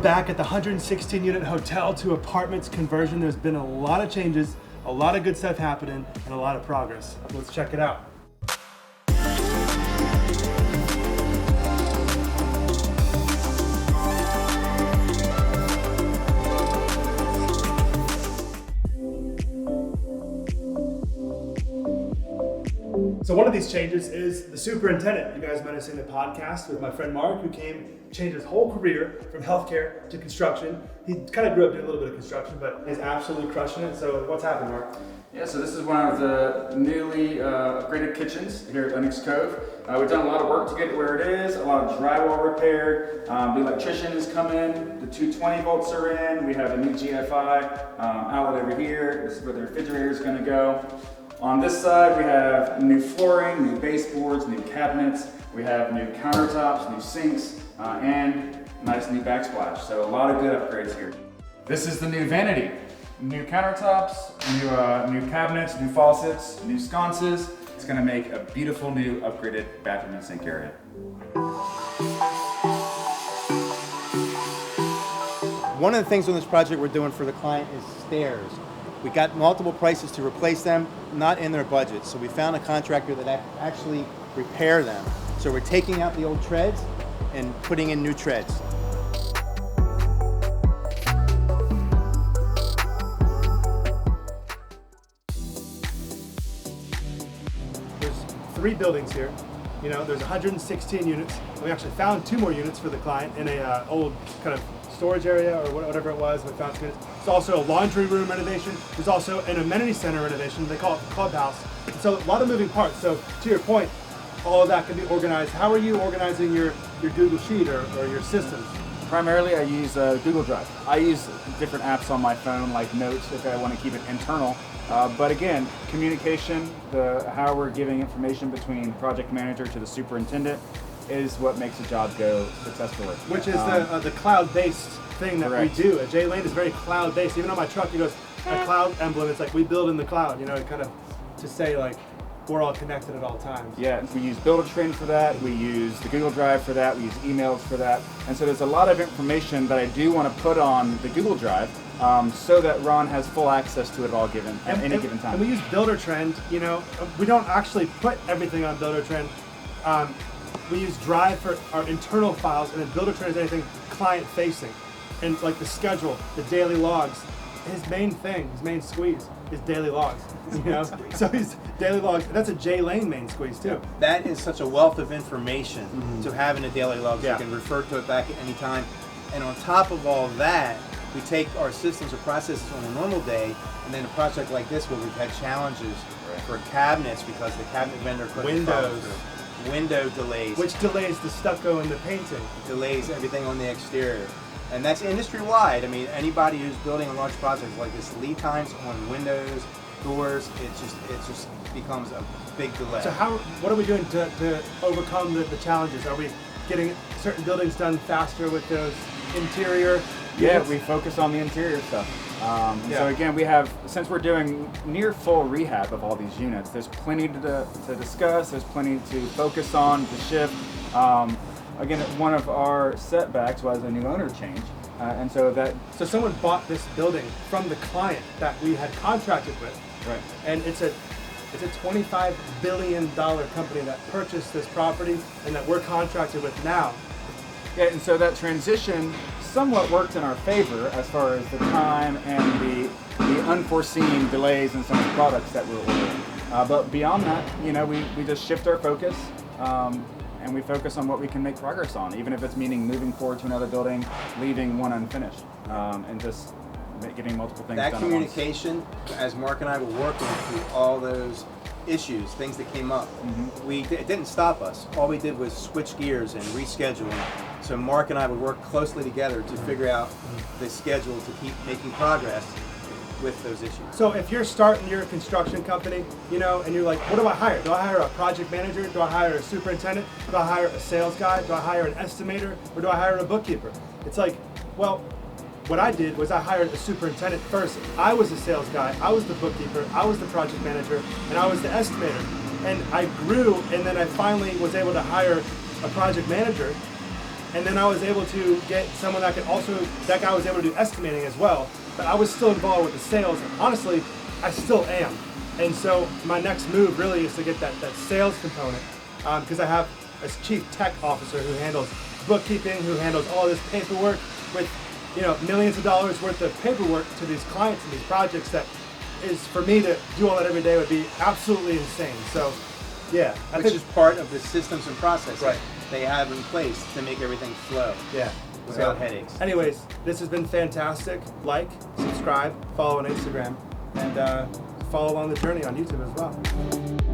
back at the 116 unit hotel to apartments conversion. There's been a lot of changes, a lot of good stuff happening, and a lot of progress. Let's check it out. So one of these changes is the superintendent. You guys might have seen the podcast with my friend Mark, who changed his whole career from healthcare to construction. He kind of grew up doing a little bit of construction, but is absolutely crushing it. So what's happened, Mark? Yeah, so this is one of the newly upgraded kitchens here at Onyx Cove. We've done a lot of work to get it where it is, a lot of drywall repaired. The electrician has come in, the 220 volts are in, we have a new GFI outlet over here. This is where the refrigerator is going to go. On this side, we have new flooring, new baseboards, new cabinets. We have new countertops, new sinks, and nice new backsplash. So a lot of good upgrades here. This is the new vanity. New countertops, new cabinets, new faucets, new sconces. It's gonna make a beautiful new upgraded bathroom and sink area. One of the things on this project we're doing for the client is stairs. We got multiple prices to replace them, not in their budget. So we found a contractor that actually repair them. So we're taking out the old treads and putting in new treads. There's 3 buildings here. You know, there's 116 units. We actually found 2 more units for the client in a old kind of storage area or whatever it was. We found 2 units. There's also a laundry room renovation. There's also an amenity center renovation. They call it the clubhouse. So a lot of moving parts. So to your point, all of that can be organized. How are you organizing your Google Sheet or your systems? Primarily, I use Google Drive. I use different apps on my phone, like Notes, if I want to keep it internal. But again, communication, how we're giving information between project manager to the superintendent is what makes the job go successfully. Which is the cloud-based thing that correct. we do. A J Lane is very cloud-based. Even on my truck, it goes a cloud emblem. It's like we build in the cloud. You know, it kind of to say like we're all connected at all times. Yeah, we use Build-A-Train for that. We use the Google Drive for that. We use emails for that. And so there's a lot of information that I do want to put on the Google Drive so that Ron has full access to it all given at any given time. And we use Builder-Trend. You know, we don't actually put everything on Builder-Trend. We use Drive for our internal files, and then Builder-Trend is anything client-facing. And like the schedule, the daily logs, his main thing, his main squeeze is daily logs. You know, so he's daily logs. That's a J Lane main squeeze too. That is such a wealth of information to have in a daily log. Yeah. You can refer to it back at any time. And on top of all that, we take our systems or processes on a normal day, and then a project like this where we've had challenges for cabinets because the cabinet vendor couldn't follow through. Window delays. Which delays the stucco and the painting. Delays everything on the exterior. And that's industry-wide. I mean, anybody who's building a large project like this, lead times on windows, doors, it just becomes a big delay. So what are we doing to overcome the challenges? Are we getting certain buildings done faster with those interior units? We focus on the interior stuff. So again, since we're doing near full rehab of all these units, there's plenty to discuss, there's plenty to focus on, to shift. Again, one of our setbacks was a new owner change. So someone bought this building from the client that we had contracted with. Right. And it's a $25 billion company that purchased this property and that we're contracted with now. Yeah, and so that transition somewhat worked in our favor as far as the time and the unforeseen delays in some of the products that we're ordering. But beyond that, you know, we just shift our focus and we focus on what we can make progress on, even if it's meaning moving forward to another building, leaving one unfinished, and just getting multiple things done. That communication, as Mark and I were working through all those issues, things that came up, it didn't stop us. All we did was switch gears and reschedule. So Mark and I would work closely together to figure out the schedule to keep making progress with those issues. So if you're starting your construction company, you know, and you're like, what do I hire? Do I hire a project manager? Do I hire a superintendent? Do I hire a sales guy? Do I hire an estimator? Or do I hire a bookkeeper? It's like, well, what I did was I hired a superintendent first. I was the sales guy, I was the bookkeeper, I was the project manager, and I was the estimator. And I grew, and then I finally was able to hire a project manager. And then I was able to get someone that that guy was able to do estimating as well, but I was still involved with the sales, and honestly, I still am. And so my next move really is to get that sales component, because I have a chief tech officer who handles bookkeeping, who handles all this paperwork with, millions of dollars worth of paperwork to these clients and these projects that is, for me to do all that every day would be absolutely insane. So, yeah. Which is part of the systems and processes Right. they have in place to make everything flow Yeah. without headaches. Anyways, this has been fantastic. Like, subscribe, follow on Instagram, and follow along the journey on YouTube as well.